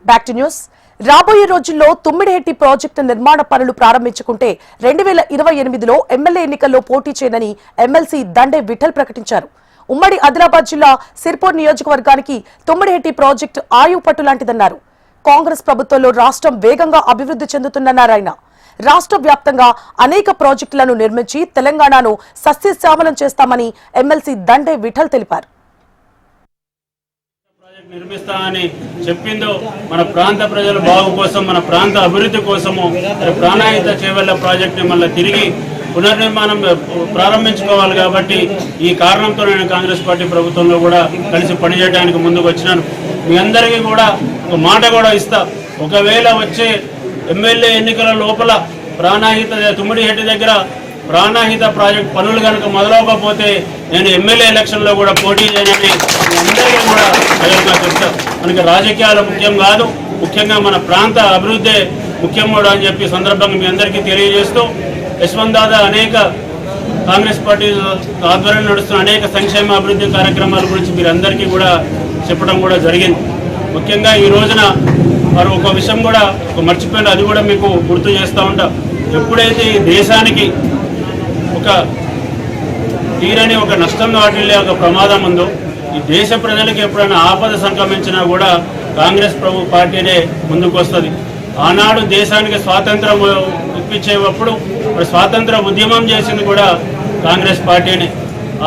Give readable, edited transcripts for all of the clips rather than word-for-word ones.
Back to news. రాబోయే రోజుల్లో Tummidihatti project నిర్మాణ పనులు ప్రారంభించుకుంటే 2028లో ఎమ్మెల్యే ఎన్నికల్లో పోటీ చేయనని ఎమ్మెల్సీ దండే విఠల్ ప్రకటించారు. ఉమ్మడి ఆదిలాబాద్ జిల్లా సిర్పూర్ నియోజకవర్గానికి తుమ్మిడిహెట్టి ప్రాజెక్టు ఆయువు పట్టు లాంటిదన్నారు. కాంగ్రెస్ ప్రభుత్వంలో రాష్ట్రం వేగంగా అభివృద్ధి చెందుతుందన్నారు ఆయన. రాష్ట్ర వ్యాప్తంగా అనేక ప్రాజెక్టులను నిర్మించి తెలంగాణను సస్యశ్యామలం చేస్తామని ఎమ్మెల్సీ దండే విఠల్ తెలిపారు. నిర్మిస్తామని చెప్పిందో మన ప్రాంత ప్రజల బాగు కోసం, మన ప్రాంత అభివృద్ధి కోసము ప్రాణాహిత చేవెళ్ల ప్రాజెక్టుని మళ్ళీ తిరిగి పునర్నిర్మాణం ప్రారంభించుకోవాలి. కాబట్టి ఈ కారణంతో నేను కాంగ్రెస్ పార్టీ ప్రభుత్వంలో కూడా కలిసి పనిచేయడానికి ముందుకు వచ్చినాను. మీ అందరికీ కూడా ఒక మాట కూడా ఇస్తా, ఒకవేళ వచ్చే ఎమ్మెల్యే ఎన్నికల లోపల ప్రాణాహిత తుమ్మిడిహెట్టి దగ్గర ప్రాణాహిత ప్రాజెక్ట్ పనులు కనుక మొదలవకపోతే నేను ఎమ్మెల్యే ఎలక్షన్లో కూడా పోటీ చేయనని అందరికీ కూడా ప్రజలుగా చెప్తా. మనకి రాజకీయాలు ముఖ్యం కాదు, ముఖ్యంగా మన ప్రాంత అభివృద్ధి ముఖ్యం కూడా అని చెప్పి సందర్భంగా మీ అందరికీ తెలియజేస్తూ, యశ్వంత్ దాదా అనేక కాంగ్రెస్ పార్టీ ఆధ్వర్యంలో నడుస్తున్న అనేక సంక్షేమ అభివృద్ధి కార్యక్రమాల గురించి మీరందరికీ కూడా చెప్పడం కూడా జరిగింది. ముఖ్యంగా ఈ రోజున మరి ఒక విషయం కూడా మర్చిపోయిన, అది కూడా మీకు గుర్తు చేస్తూ ఉంటా. ఎప్పుడైతే ఈ దేశానికి ఒక తీరని ఒక నష్టం వాటిల్లే ఒక ప్రమాదం ఉందో, ఈ దేశ ప్రజలకు ఎప్పుడైనా ఆపద సంక్రమించినా కూడా కాంగ్రెస్ పార్టీనే ముందుకు వస్తుంది. ఆనాడు దేశానికి స్వాతంత్రం ఇప్పించేటప్పుడు మరి స్వాతంత్ర ఉద్యమం చేసింది కూడా కాంగ్రెస్ పార్టీనే.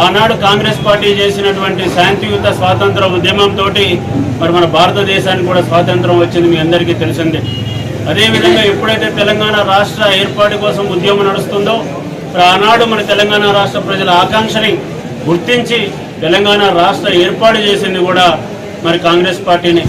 ఆనాడు కాంగ్రెస్ పార్టీ చేసినటువంటి శాంతియుత స్వాతంత్ర ఉద్యమంతో మరి మన భారతదేశానికి కూడా స్వాతంత్రం వచ్చింది, మీ అందరికీ తెలిసిందే. అదేవిధంగా ఎప్పుడైతే తెలంగాణ రాష్ట్ర ఏర్పాటు కోసం ఉద్యమం నడుస్తుందో, మరి ఆనాడు మన తెలంగాణ రాష్ట్ర ప్రజల ఆకాంక్షని గుర్తించి తెలంగాణ రాష్ట్ర ఏర్పాటు చేసింది కూడా మరి కాంగ్రెస్ పార్టీనే.